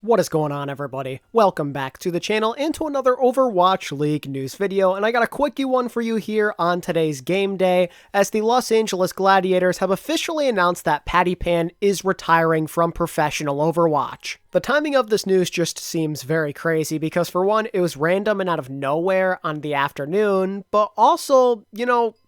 What is going on, everybody? Welcome back to the channel and to another Overwatch League news video, and I got a quickie one for you here on today's game day, as the Los Angeles Gladiators have officially announced that Patiphan is retiring from professional Overwatch. The timing of this news just seems very crazy because, for one, it was random and out of nowhere on the afternoon, but also,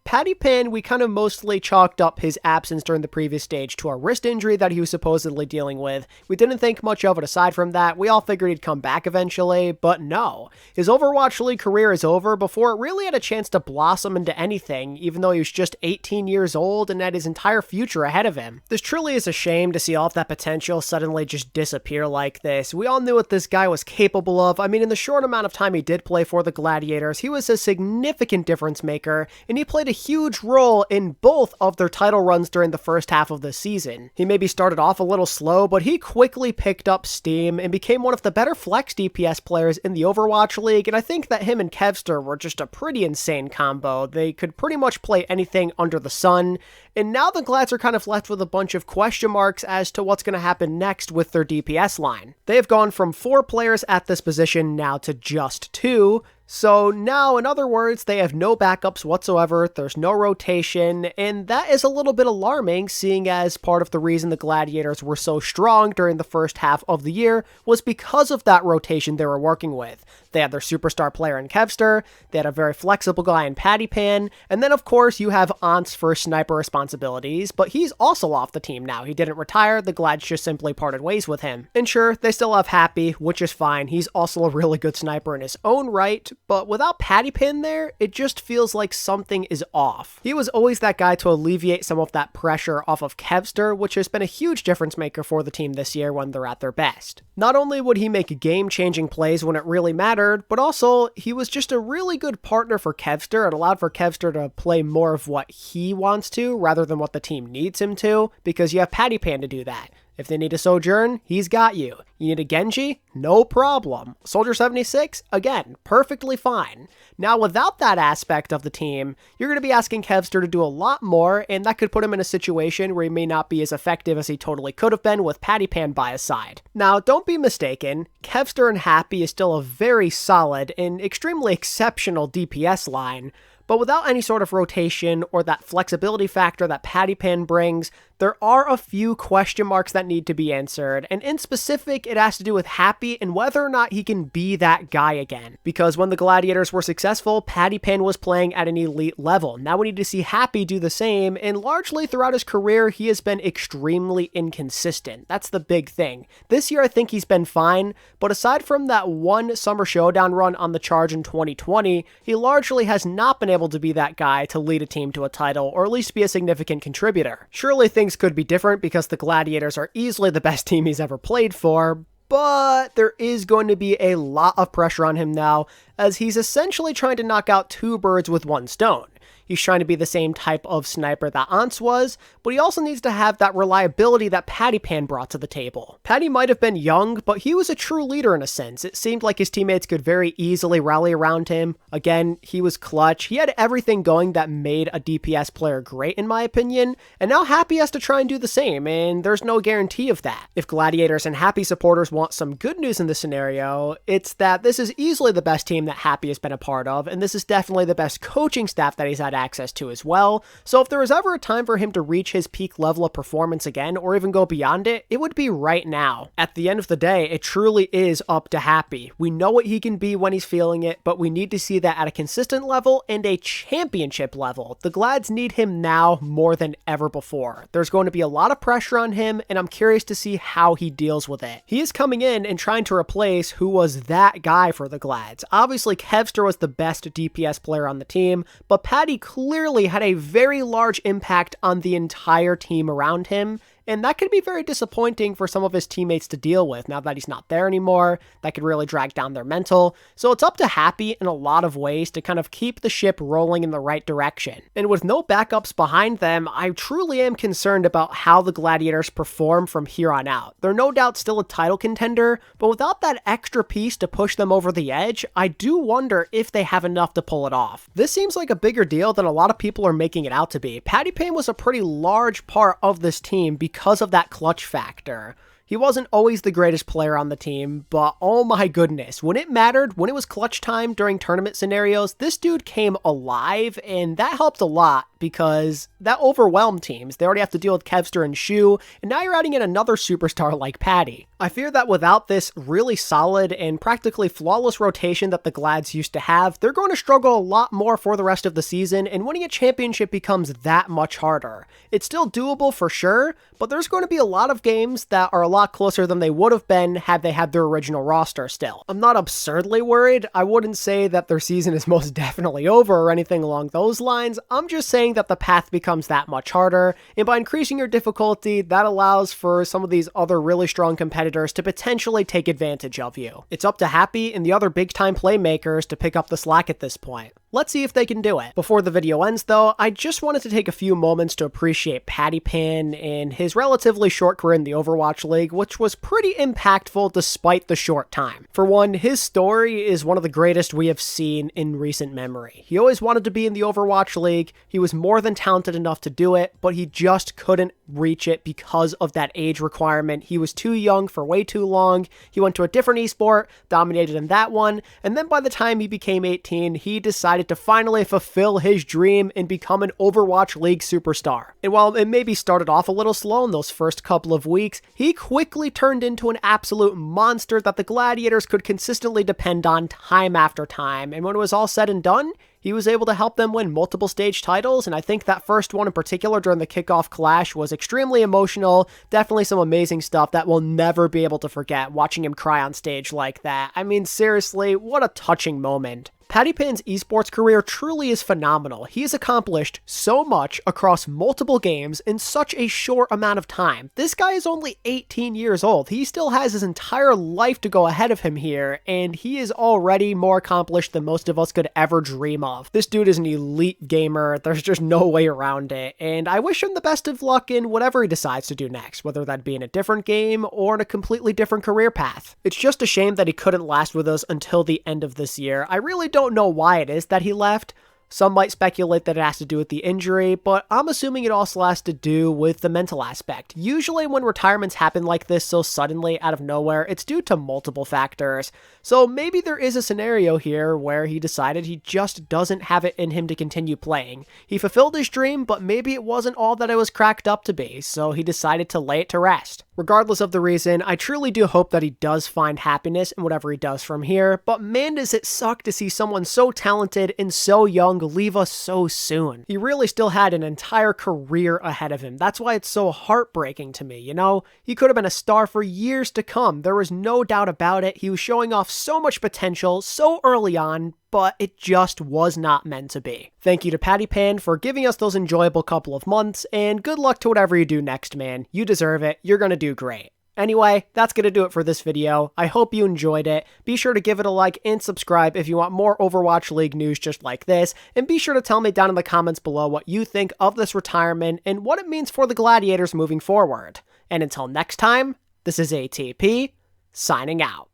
Patiphan, we kind of mostly chalked up his absence during the previous stage to a wrist injury that he was supposedly dealing with. We didn't think much of it aside from that. We all figured he'd come back eventually, but no. His Overwatch League career is over before it really had a chance to blossom into anything, even though he was just 18 years old and had his entire future ahead of him. This truly is a shame to see all of that potential suddenly just disappear like this. We all knew what this guy was capable of. I mean, in the short amount of time he did play for the Gladiators, he was a significant difference maker, and he played a huge role in both of their title runs during the first half of the season. He maybe started off a little slow, but he quickly picked up steam and became one of the better flex DPS players in the Overwatch League, and I think that him and Kevster were just a pretty insane combo. They could pretty much play anything under the sun, and now the Glads are kind of left with a bunch of question marks as to what's going to happen next with their DPS line. They have gone from 4 players at this position now to just 2, so now, in other words, they have no backups whatsoever, there's no rotation, and that is a little bit alarming, seeing as part of the reason the Gladiators were so strong during the first half of the year was because of that rotation they were working with. They had their superstar player in Kevster, they had a very flexible guy in Patiphan, and then of course you have Ant's first sniper responsibilities, but he's also off the team now. He didn't retire, the Glads just simply parted ways with him. And sure, they still have Happy, which is fine, he's also a really good sniper in his own right, but without Patiphan there, it just feels like something is off. He was always that guy to alleviate some of that pressure off of Kevster, which has been a huge difference maker for the team this year when they're at their best. Not only would he make game-changing plays when it really mattered, but also he was just a really good partner for Kevster. It allowed for Kevster to play more of what he wants to rather than what the team needs him to, because you have Patiphan to do that. If they need a Sojourn, he's got you. You need a Genji? No problem. Soldier 76? Again, perfectly fine. Now, without that aspect of the team, you're going to be asking Kevster to do a lot more, and that could put him in a situation where he may not be as effective as he totally could have been with Patiphan by his side. Now, don't be mistaken, Kevster and Happy is still a very solid and extremely exceptional DPS line, but without any sort of rotation or that flexibility factor that Patiphan brings, there are a few question marks that need to be answered, and in specific, it has to do with Happy and whether or not he can be that guy again. Because when the Gladiators were successful, Patiphan was playing at an elite level. Now we need to see Happy do the same, and largely throughout his career, he has been extremely inconsistent. That's the big thing. This year, I think he's been fine, but aside from that one Summer Showdown run on the Charge in 2020, he largely has not been able to be that guy to lead a team to a title, or at least be a significant contributor. Surely things could be different because the Gladiators are easily the best team he's ever played for, but there is going to be a lot of pressure on him now, as he's essentially trying to knock out 2 birds with 1 stone. He's trying to be the same type of sniper that Ants was, but he also needs to have that reliability that Patiphan brought to the table. Patty might have been young, but he was a true leader in a sense. It seemed like his teammates could very easily rally around him. Again, he was clutch. He had everything going that made a DPS player great, in my opinion, and now Happy has to try and do the same, and there's no guarantee of that. If Gladiators and Happy supporters want some good news in this scenario, it's that this is easily the best team that Happy has been a part of, and this is definitely the best coaching staff that he's had access to as well. So if there was ever a time for him to reach his peak level of performance again, or even go beyond it, it would be right now. At the end of the day, it truly is up to Happy. We know what he can be when he's feeling it, but we need to see that at a consistent level and a championship level. The Glads need him now more than ever before. There's going to be a lot of pressure on him, and I'm curious to see how he deals with it. He is coming in and trying to replace who was that guy for the Glads. Obviously, Kevster was the best DPS player on the team, but Patty clearly had a very large impact on the entire team around him, and that could be very disappointing for some of his teammates to deal with now that he's not there anymore. That could really drag down their mental. So it's up to Happy in a lot of ways to kind of keep the ship rolling in the right direction. And with no backups behind them, I truly am concerned about how the Gladiators perform from here on out. They're no doubt still a title contender, but without that extra piece to push them over the edge, I do wonder if they have enough to pull it off. This seems like a bigger deal than a lot of people are making it out to be. Patiphan was a pretty large part of this team because of that clutch factor. He wasn't always the greatest player on the team, but oh my goodness, when it mattered, when it was clutch time during tournament scenarios, this dude came alive, and that helped a lot because that overwhelmed teams. They already have to deal with Kevster and Shu, and now you're adding in another superstar like Patty. I fear that without this really solid and practically flawless rotation that the Glads used to have, they're going to struggle a lot more for the rest of the season, and winning a championship becomes that much harder. It's still doable for sure, but there's going to be a lot of games that are a lot closer than they would have been had they had their original roster still. I'm not absurdly worried. I wouldn't say that their season is most definitely over or anything along those lines. I'm just saying that the path becomes that much harder, and by increasing your difficulty, that allows for some of these other really strong competitors to potentially take advantage of you. It's up to Happy and the other big-time playmakers to pick up the slack at this point. Let's see if they can do it. Before the video ends though, I just wanted to take a few moments to appreciate Patiphan and his relatively short career in the Overwatch League, which was pretty impactful despite the short time. For one, his story is one of the greatest we have seen in recent memory. He always wanted to be in the Overwatch League, he was more than talented enough to do it, but he just couldn't reach it because of that age requirement. He was too young for way too long, he went to a different esport, dominated in that one, and then by the time he became 18, he decided to finally fulfill his dream and become an Overwatch League superstar. And while it maybe started off a little slow in those first couple of weeks, he quickly turned into an absolute monster that the Gladiators could consistently depend on time after time, and when it was all said and done, he was able to help them win multiple stage titles, and I think that first one in particular during the kickoff clash was extremely emotional, definitely some amazing stuff that we'll never be able to forget, watching him cry on stage like that. I mean, seriously, what a touching moment. Patiphan's esports career truly is phenomenal. He has accomplished so much across multiple games in such a short amount of time. This guy is only 18 years old. He still has his entire life to go ahead of him here, and he is already more accomplished than most of us could ever dream of. This dude is an elite gamer. There's just no way around it, and I wish him the best of luck in whatever he decides to do next, whether that be in a different game or in a completely different career path. It's just a shame that he couldn't last with us until the end of this year. I really don't know why it is that he left. Some might speculate that it has to do with the injury, but I'm assuming it also has to do with the mental aspect. Usually when retirements happen like this so suddenly out of nowhere, it's due to multiple factors. So maybe there is a scenario here where he decided he just doesn't have it in him to continue playing. He fulfilled his dream, but maybe it wasn't all that it was cracked up to be, so he decided to lay it to rest. Regardless of the reason, I truly do hope that he does find happiness in whatever he does from here, but man does it suck to see someone so talented and so young leave us so soon. He really still had an entire career ahead of him. That's why it's so heartbreaking to me, you know? He could have been a star for years to come. There was no doubt about it. He was showing off so much potential so early on, but it just was not meant to be. Thank you to Patiphan for giving us those enjoyable couple of months, and good luck to whatever you do next, man. You deserve it. You're gonna do great. Anyway, that's going to do it for this video. I hope you enjoyed it. Be sure to give it a like and subscribe if you want more Overwatch League news just like this, and be sure to tell me down in the comments below what you think of this retirement and what it means for the Gladiators moving forward. And until next time, this is ATP, signing out.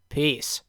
Peace.